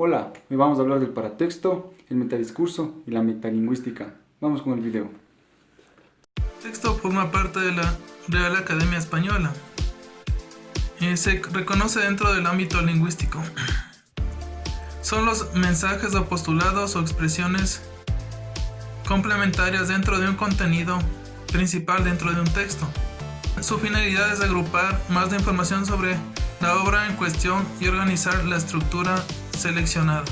Hola, hoy vamos a hablar del paratexto, el metadiscurso y la metalingüística. Vamos con el video. El texto forma parte de la Real Academia Española. Se reconoce dentro del ámbito lingüístico. Son los mensajes o postulados o expresiones complementarias dentro de un contenido principal dentro de un texto. Su finalidad es agrupar más de información sobre la obra en cuestión y organizar la estructura seleccionada.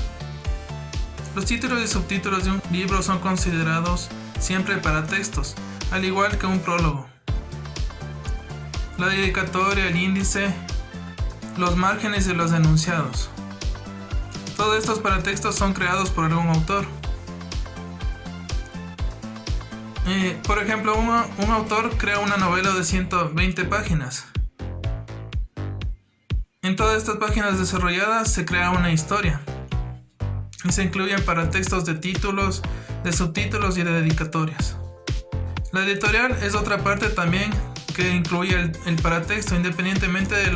Los títulos y subtítulos de un libro son considerados siempre paratextos, al igual que un prólogo. La dedicatoria, el índice, los márgenes y los enunciados. Todos estos paratextos son creados por algún autor. Por ejemplo, un autor crea una novela de 120 páginas. En todas estas páginas desarrolladas se crea una historia. Y se incluyen paratextos de títulos, de subtítulos y de dedicatorias. La editorial es otra parte también que incluye el paratexto, independientemente de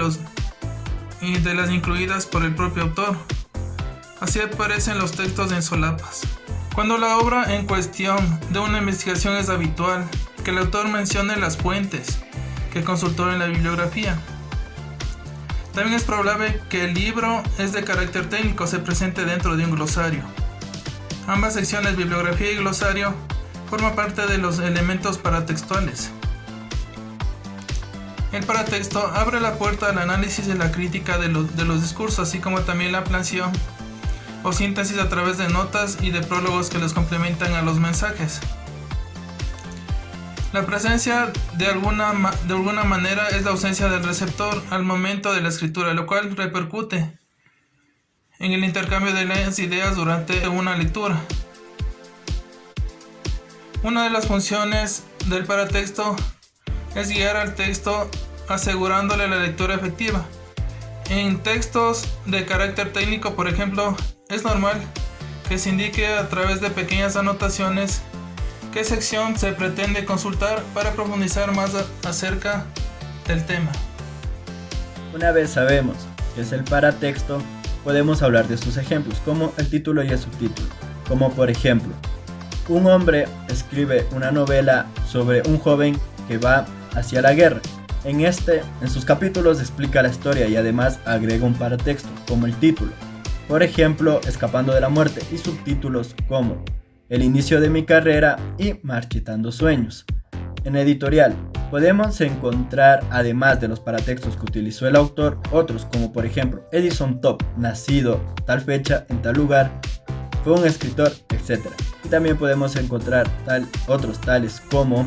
las incluidas por el propio autor. Así aparecen los textos en solapas. Cuando la obra en cuestión de una investigación es habitual que el autor mencione las fuentes que consultó en la bibliografía. También es probable que el libro es de carácter técnico se presente dentro de un glosario. Ambas secciones, bibliografía y glosario, forman parte de los elementos paratextuales. El paratexto abre la puerta al análisis y la crítica de los discursos, así como también la ampliación o síntesis a través de notas y de prólogos que les complementan a los mensajes. La presencia de alguna manera es la ausencia del receptor al momento de la escritura, lo cual repercute en el intercambio de las ideas durante una lectura. Una de las funciones del paratexto es guiar al texto asegurándole la lectura efectiva. En textos de carácter técnico, por ejemplo, es normal que se indique a través de pequeñas anotaciones qué sección se pretende consultar para profundizar más acerca del tema. Una vez sabemos qué es el paratexto, podemos hablar de sus ejemplos, como el título y el subtítulo. Como por ejemplo, un hombre escribe una novela sobre un joven que va hacia la guerra. En sus capítulos explica la historia y además agrega un paratexto, como el título. Por ejemplo, Escapando de la muerte, y subtítulos como El inicio de mi carrera y Marchitando sueños. En editorial, podemos encontrar, además de los paratextos que utilizó el autor, otros como por ejemplo Edison Top, nacido tal fecha en tal lugar, fue un escritor, etc. Y también podemos encontrar otros tales como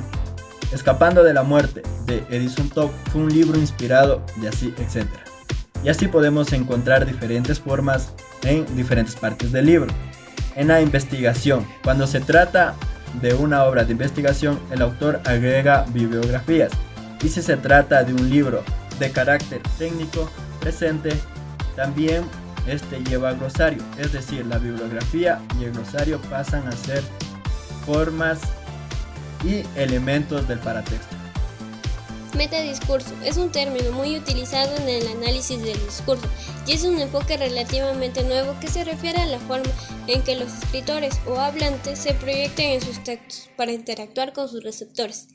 Escapando de la muerte de Edison Top fue un libro inspirado y así, etc. Y así podemos encontrar diferentes formas en diferentes partes del libro. En la investigación, cuando se trata de una obra de investigación, el autor agrega bibliografías. Y si se trata de un libro de carácter técnico presente, también lleva glosario. Es decir, la bibliografía y el glosario pasan a ser formas y elementos del paratexto. Metadiscurso es un término muy utilizado en el análisis del discurso y es un enfoque relativamente nuevo que se refiere a la forma en que los escritores o hablantes se proyectan en sus textos para interactuar con sus receptores.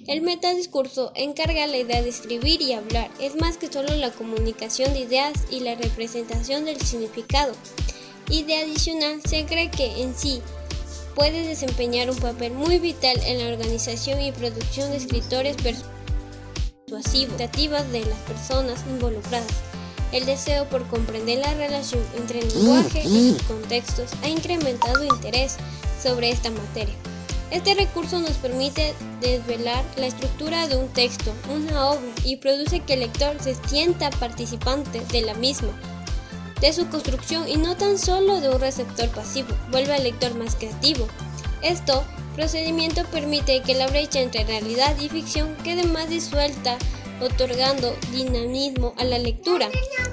El metadiscurso encarga la idea de escribir y hablar, es más que solo la comunicación de ideas y la representación del significado. Y de adicional, se cree que en sí puede desempeñar un papel muy vital en la organización y producción de escritores persuasivas de las personas involucradas. El deseo por comprender la relación entre el lenguaje y sus contextos ha incrementado interés sobre esta materia. Este recurso nos permite desvelar la estructura de un texto, una obra, y produce que el lector se sienta participante de la misma, de su construcción y no tan solo de un receptor pasivo, vuelve al lector más creativo. Procedimiento permite que la brecha entre realidad y ficción quede más disuelta, otorgando dinamismo a la lectura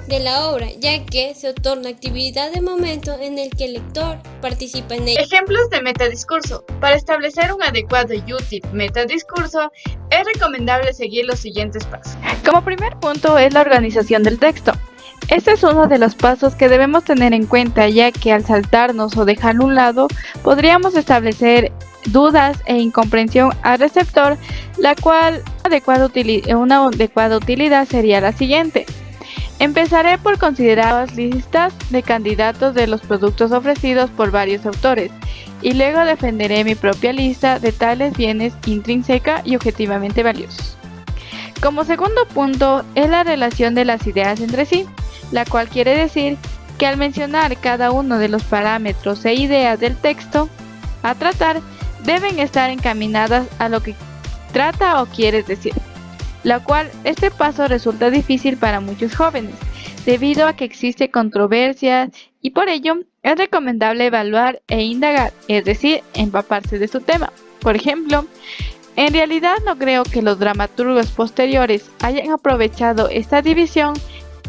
de la obra, ya que se otorga actividad de momento en el que el lector participa en ella. Ejemplos de metadiscurso. Para establecer un adecuado y útil metadiscurso, es recomendable seguir los siguientes pasos. Como primer punto es la organización del texto. Este es uno de los pasos que debemos tener en cuenta, ya que al saltarnos o dejarlo a un lado, podríamos establecer dudas e incomprensión al receptor, la cual una adecuada utilidad sería la siguiente. Empezaré por considerar las listas de candidatos de los productos ofrecidos por varios autores, y luego defenderé mi propia lista de tales bienes intrínseca y objetivamente valiosos. Como segundo punto es la relación de las ideas entre sí, la cual quiere decir que al mencionar cada uno de los parámetros e ideas del texto a tratar, deben estar encaminadas a lo que trata o quieres decir, la cual este paso resulta difícil para muchos jóvenes, debido a que existe controversia y por ello es recomendable evaluar e indagar, es decir, empaparse de su tema. Por ejemplo, en realidad no creo que los dramaturgos posteriores hayan aprovechado esta división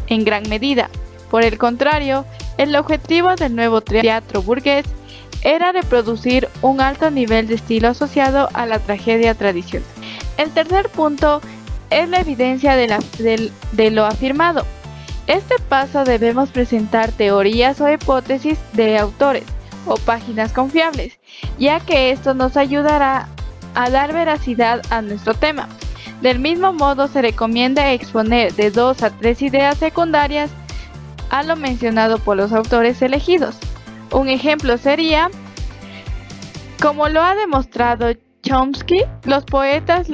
en gran medida. Por el contrario, el objetivo del nuevo teatro burgués era reproducir un alto nivel de estilo asociado a la tragedia tradicional. El tercer punto es la evidencia de lo afirmado. Este paso debemos presentar teorías o hipótesis de autores o páginas confiables, ya que esto nos ayudará a dar veracidad a nuestro tema. Del mismo modo, se recomienda exponer de 2 a 3 ideas secundarias a lo mencionado por los autores elegidos. Un ejemplo sería, como lo ha demostrado Chomsky, los poetas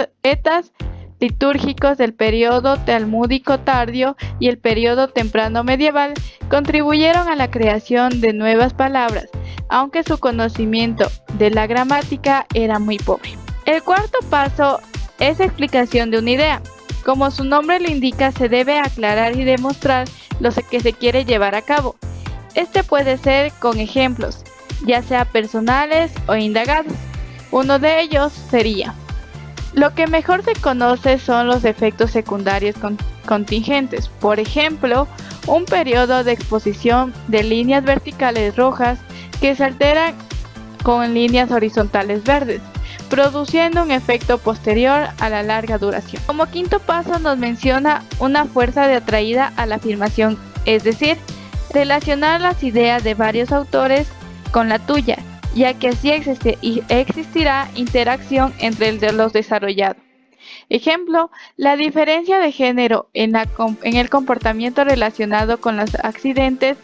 litúrgicos del periodo talmúdico tardío y el periodo temprano medieval contribuyeron a la creación de nuevas palabras, aunque su conocimiento de la gramática era muy pobre. El cuarto paso es explicación de una idea. Como su nombre lo indica, se debe aclarar y demostrar lo que se quiere llevar a cabo. Este puede ser con ejemplos, ya sea personales o indagados. Uno de ellos sería: lo que mejor se conoce son los efectos secundarios contingentes. Por ejemplo, un periodo de exposición de líneas verticales rojas que se alteran con líneas horizontales verdes, produciendo un efecto posterior a la larga duración. Como quinto paso nos menciona una fuerza de atraída a la afirmación, es decir, relacionar las ideas de varios autores con la tuya, ya que así existirá interacción entre los desarrollados. Ejemplo, la diferencia de género en el comportamiento relacionado con los accidentes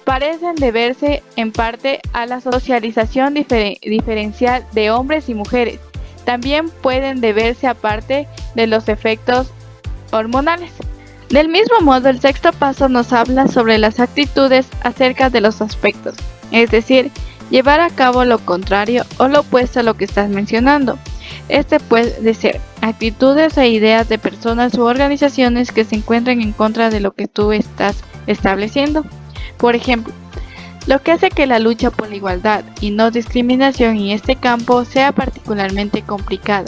parecen deberse en parte a la socialización diferencial de hombres y mujeres. También pueden deberse a parte de los efectos hormonales. Del mismo modo, el sexto paso nos habla sobre las actitudes acerca de los aspectos, es decir, llevar a cabo lo contrario o lo opuesto a lo que estás mencionando. Este puede ser actitudes e ideas de personas u organizaciones que se encuentren en contra de lo que tú estás estableciendo. Por ejemplo, lo que hace que la lucha por la igualdad y no discriminación en este campo sea particularmente complicado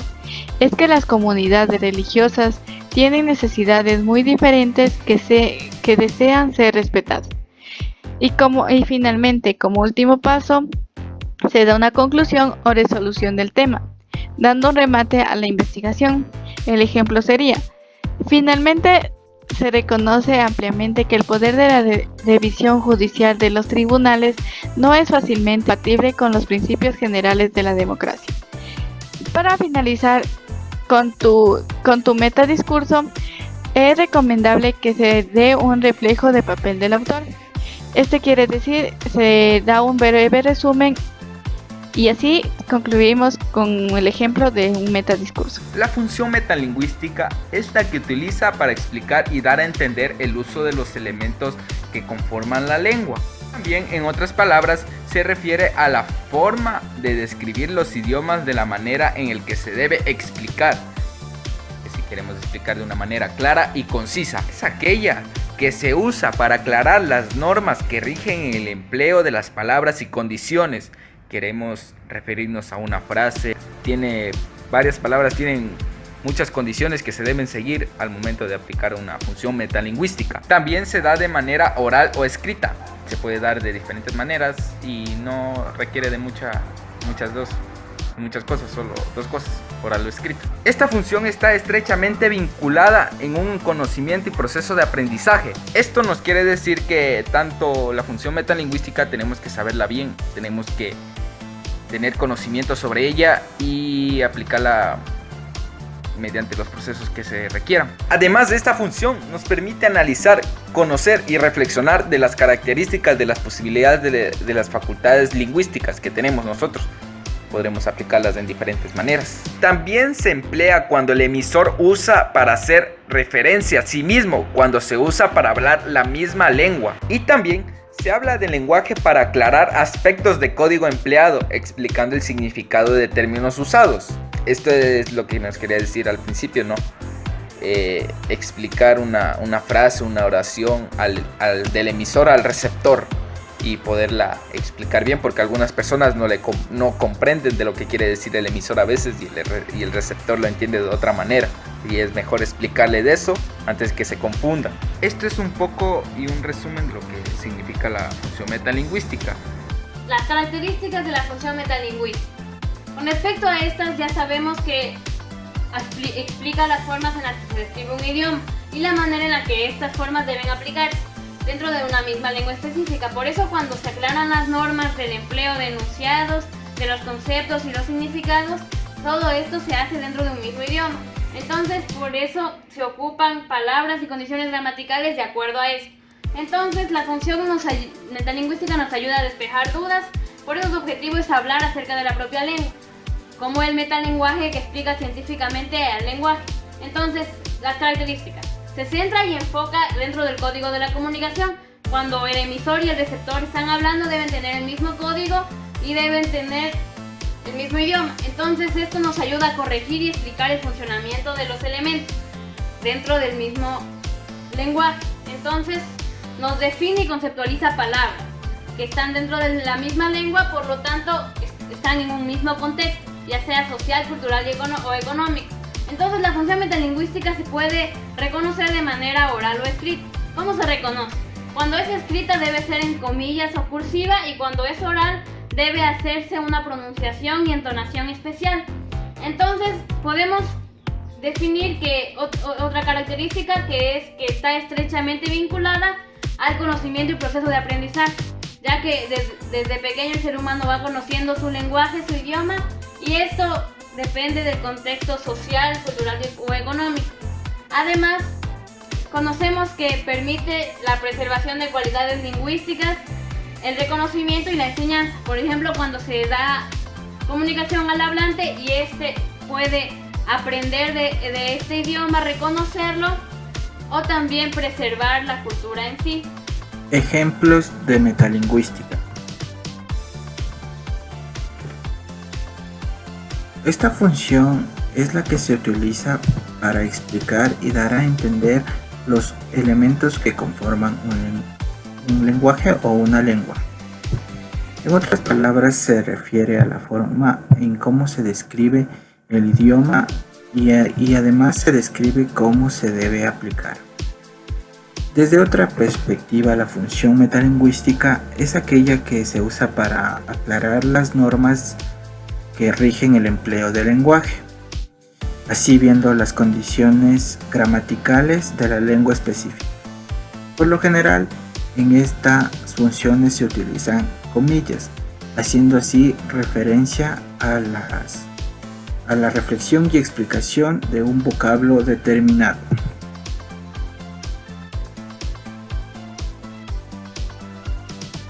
es que las comunidades religiosas tienen necesidades muy diferentes que desean ser respetadas. Y finalmente, como último paso, se da una conclusión o resolución del tema, dando un remate a la investigación. El ejemplo sería: finalmente se reconoce ampliamente que el poder de la revisión judicial de los tribunales no es fácilmente compatible con los principios generales de la democracia. Para finalizar con tu metadiscurso, es recomendable que se dé un reflejo de papel del autor. Este quiere decir, se da un breve resumen y así concluimos con el ejemplo de un metadiscurso. La función metalingüística es la que utiliza para explicar y dar a entender el uso de los elementos que conforman la lengua. También, en otras palabras, se refiere a la forma de describir los idiomas de la manera en el que se debe explicar. Si queremos explicar de una manera clara y concisa, es aquella que se usa para aclarar las normas que rigen en el empleo de las palabras y condiciones. Queremos referirnos a una frase, tiene varias palabras, tienen muchas condiciones que se deben seguir al momento de aplicar una función metalingüística. También se da de manera oral o escrita. Se puede dar de diferentes maneras y no requiere de muchas cosas, solo 2 cosas. oral o escrito. Esta función está estrechamente vinculada en un conocimiento y proceso de aprendizaje. Esto nos quiere decir que tanto la función metalingüística tenemos que saberla bien, tenemos que tener conocimiento sobre ella y aplicarla mediante los procesos que se requieran. Además de esta función, nos permite analizar, conocer y reflexionar de las características de las posibilidades de las facultades lingüísticas que tenemos nosotros. Podremos aplicarlas en diferentes maneras. También se emplea cuando el emisor usa para hacer referencia a sí mismo, cuando se usa para hablar la misma lengua. Y también se habla del lenguaje para aclarar aspectos de código empleado, explicando el significado de términos usados. Esto es lo que nos quería decir al principio, ¿no? Explicar una frase, una oración del emisor al receptor y poderla explicar bien, porque algunas personas no comprenden de lo que quiere decir el emisor a veces y el receptor lo entiende de otra manera, y es mejor explicarle de eso antes que se confunda. Esto es un poco y un resumen de lo que significa la función metalingüística. Las características de la función metalingüística. Con respecto a estas, ya sabemos que explica las formas en las que se describe un idioma y la manera en la que estas formas deben aplicarse dentro de una misma lengua específica. Por eso, cuando se aclaran las normas del empleo de enunciados, de los conceptos y los significados, todo esto se hace dentro de un mismo idioma. Entonces, por eso se ocupan palabras y condiciones gramaticales de acuerdo a esto. Entonces, la función metalingüística nos ayuda a despejar dudas. Por eso su objetivo es hablar acerca de la propia lengua, como el metalenguaje que explica científicamente al lenguaje. Entonces, las características. Se centra y enfoca dentro del código de la comunicación. Cuando el emisor y el receptor están hablando, deben tener el mismo código y deben tener el mismo idioma. Entonces, esto nos ayuda a corregir y explicar el funcionamiento de los elementos dentro del mismo lenguaje. Entonces, nos define y conceptualiza palabras que están dentro de la misma lengua, por lo tanto están en un mismo contexto, ya sea social, cultural o económico. Entonces, la función metalingüística se puede reconocer de manera oral o escrita. ¿Cómo se reconoce? Cuando es escrita debe ser en comillas o cursiva, y cuando es oral debe hacerse una pronunciación y entonación especial. Entonces, podemos definir que otra característica que está estrechamente vinculada al conocimiento y proceso de aprendizaje, ya que desde pequeño el ser humano va conociendo su lenguaje, su idioma, y esto depende del contexto social, cultural o económico. Además, conocemos que permite la preservación de cualidades lingüísticas, el reconocimiento y la enseñanza. Por ejemplo, cuando se da comunicación al hablante y éste puede aprender de este idioma, reconocerlo o también preservar la cultura en sí. Ejemplos de metalingüística. Esta función es la que se utiliza para explicar y dar a entender los elementos que conforman un lenguaje o una lengua. En otras palabras, se refiere a la forma en cómo se describe el idioma y además se describe cómo se debe aplicar. Desde otra perspectiva, la función metalingüística es aquella que se usa para aclarar las normas que rigen el empleo del lenguaje, así viendo las condiciones gramaticales de la lengua específica. Por lo general, en estas funciones se utilizan comillas, haciendo así referencia a la reflexión y explicación de un vocablo determinado.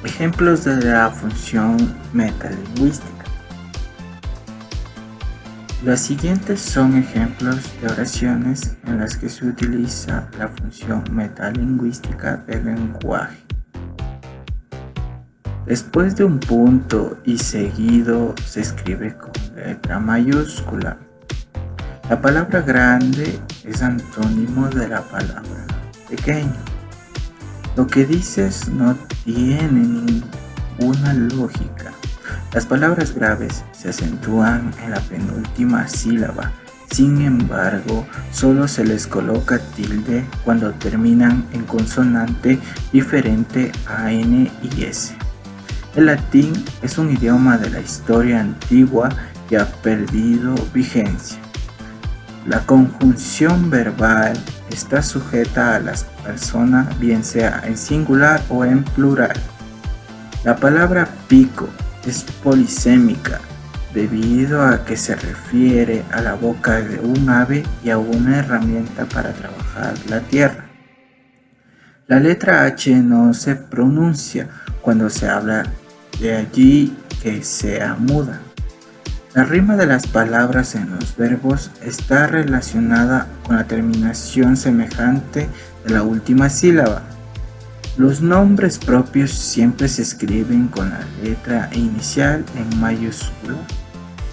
Ejemplos de la función metalingüística. Los siguientes son ejemplos de oraciones en las que se utiliza la función metalingüística del lenguaje. Después de un punto y seguido se escribe con letra mayúscula. La palabra grande es antónimo de la palabra pequeño. Lo que dices no tiene ninguna lógica. Las palabras graves se acentúan en la penúltima sílaba. Sin embargo, solo se les coloca tilde cuando terminan en consonante diferente a N y S. El latín es un idioma de la historia antigua y ha perdido vigencia. La conjunción verbal está sujeta a las personas, bien sea en singular o en plural. La palabra pico es polisémica debido a que se refiere a la boca de un ave y a una herramienta para trabajar la tierra. La letra H no se pronuncia cuando se habla, de allí que sea muda. La rima de las palabras en los verbos está relacionada con la terminación semejante de la última sílaba. Los nombres propios siempre se escriben con la letra inicial en mayúscula.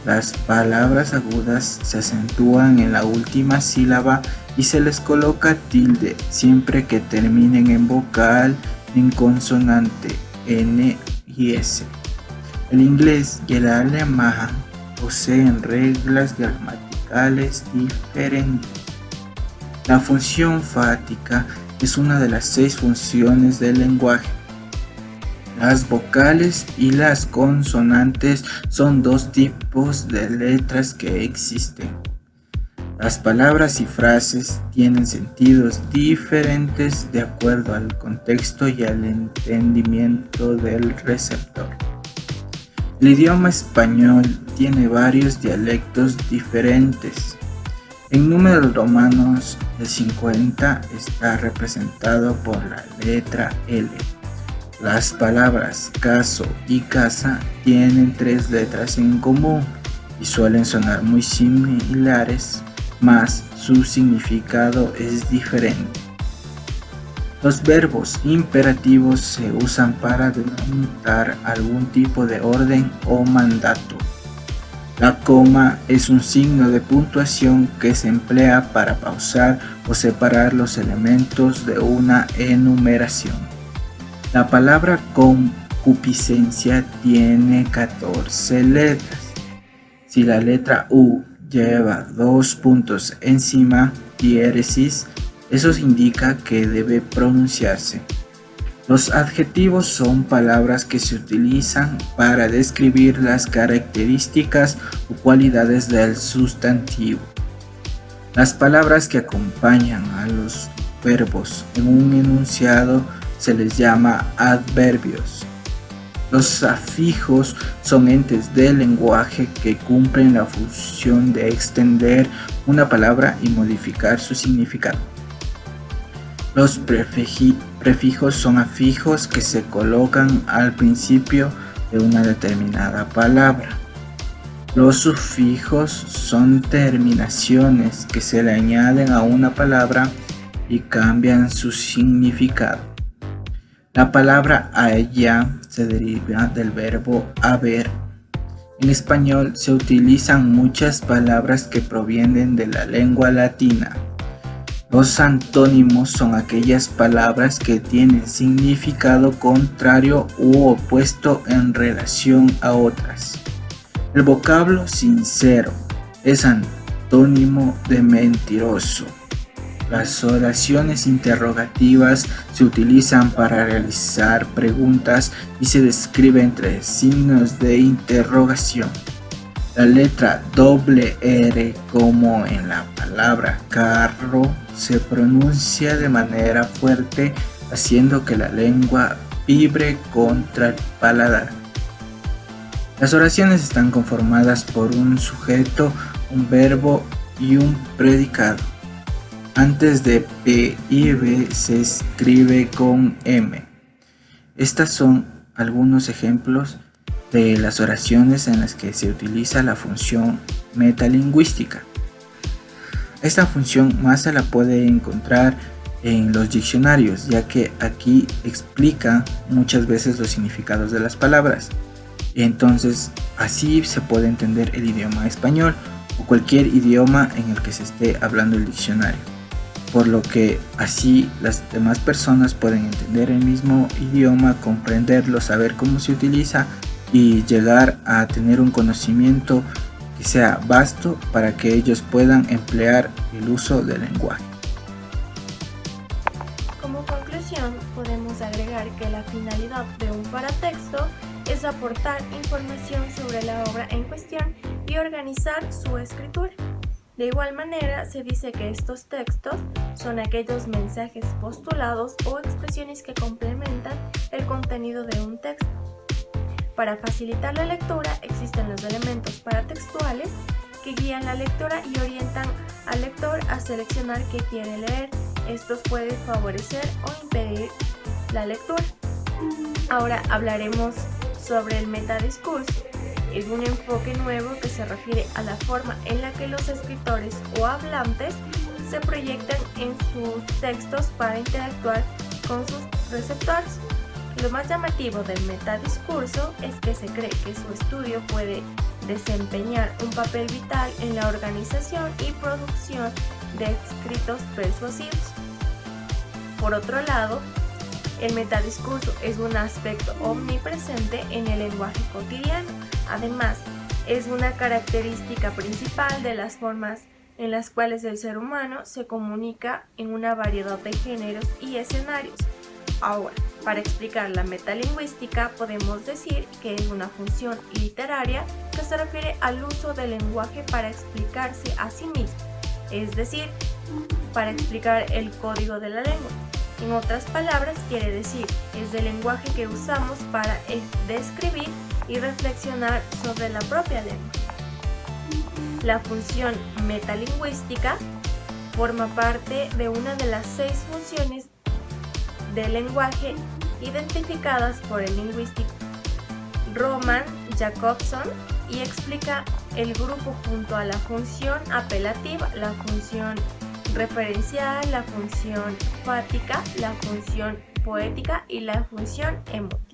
Las palabras agudas se acentúan en la última sílaba y se les coloca tilde siempre que terminen en vocal en consonante N y S. El inglés y el alemán poseen reglas gramaticales diferentes. La función fática es una de las 6 funciones del lenguaje. Las vocales y las consonantes son 2 tipos de letras que existen. Las palabras y frases tienen sentidos diferentes de acuerdo al contexto y al entendimiento del receptor. El idioma español tiene varios dialectos diferentes. En números romanos, el 50 está representado por la letra L. Las palabras caso y casa tienen 3 letras en común y suelen sonar muy similares, mas su significado es diferente. Los verbos imperativos se usan para denotar algún tipo de orden o mandato. La coma es un signo de puntuación que se emplea para pausar o separar los elementos de una enumeración. La palabra concupiscencia tiene 14 letras. Si la letra U lleva 2 puntos encima, diéresis, eso indica que debe pronunciarse. Los adjetivos son palabras que se utilizan para describir las características o cualidades del sustantivo. Las palabras que acompañan a los verbos en un enunciado se les llama adverbios. Los afijos son entes del lenguaje que cumplen la función de extender una palabra y modificar su significado. Los prefijos son afijos que se colocan al principio de una determinada palabra. Los sufijos son terminaciones que se le añaden a una palabra y cambian su significado. La palabra haya se deriva del verbo haber. En español se utilizan muchas palabras que provienen de la lengua latina. Los antónimos son aquellas palabras que tienen significado contrario u opuesto en relación a otras. El vocablo sincero es antónimo de mentiroso. Las oraciones interrogativas se utilizan para realizar preguntas y se describe entre signos de interrogación. La letra doble R, como en la palabra carro, se pronuncia de manera fuerte, haciendo que la lengua vibre contra el paladar. Las oraciones están conformadas por un sujeto, un verbo y un predicado. Antes de P y B se escribe con M. Estas son algunos ejemplos de las oraciones en las que se utiliza la función metalingüística. Esta función más se la puede encontrar en los diccionarios, ya que aquí explica muchas veces los significados de las palabras. Entonces, así se puede entender el idioma español o cualquier idioma en el que se esté hablando el diccionario. Por lo que así las demás personas pueden entender el mismo idioma, comprenderlo, saber cómo se utiliza y llegar a tener un conocimiento que sea vasto para que ellos puedan emplear el uso del lenguaje. Como conclusión, podemos agregar que la finalidad de un paratexto es es aportar información sobre la obra en cuestión y organizar su escritura. De igual manera, se dice que estos textos son aquellos mensajes postulados o expresiones que complementan el contenido de un texto. Para facilitar la lectura existen los elementos paratextuales que guían la lectura y orientan al lector a seleccionar qué quiere leer. Estos pueden favorecer o impedir la lectura. Ahora hablaremos sobre el metadiscurso. Es un enfoque nuevo que se refiere a la forma en la que los escritores o hablantes se proyectan en sus textos para interactuar con sus receptores. Lo más llamativo del metadiscurso es que se cree que su estudio puede desempeñar un papel vital en la organización y producción de escritos persuasivos. Por otro lado, el metadiscurso es un aspecto omnipresente en el lenguaje cotidiano. Además, es una característica principal de las formas en las cuales el ser humano se comunica en una variedad de géneros y escenarios. Ahora, para explicar la metalingüística podemos decir que es una función literaria que se refiere al uso del lenguaje para explicarse a sí mismo, es decir, para explicar el código de la lengua. En otras palabras, quiere decir, es el lenguaje que usamos para describir y reflexionar sobre la propia lengua. La función metalingüística forma parte de una de las 6 funciones del lenguaje identificadas por el lingüista Roman Jakobson y explica el grupo junto a la función apelativa, la función referencial, la función fática, la función poética y la función emotiva.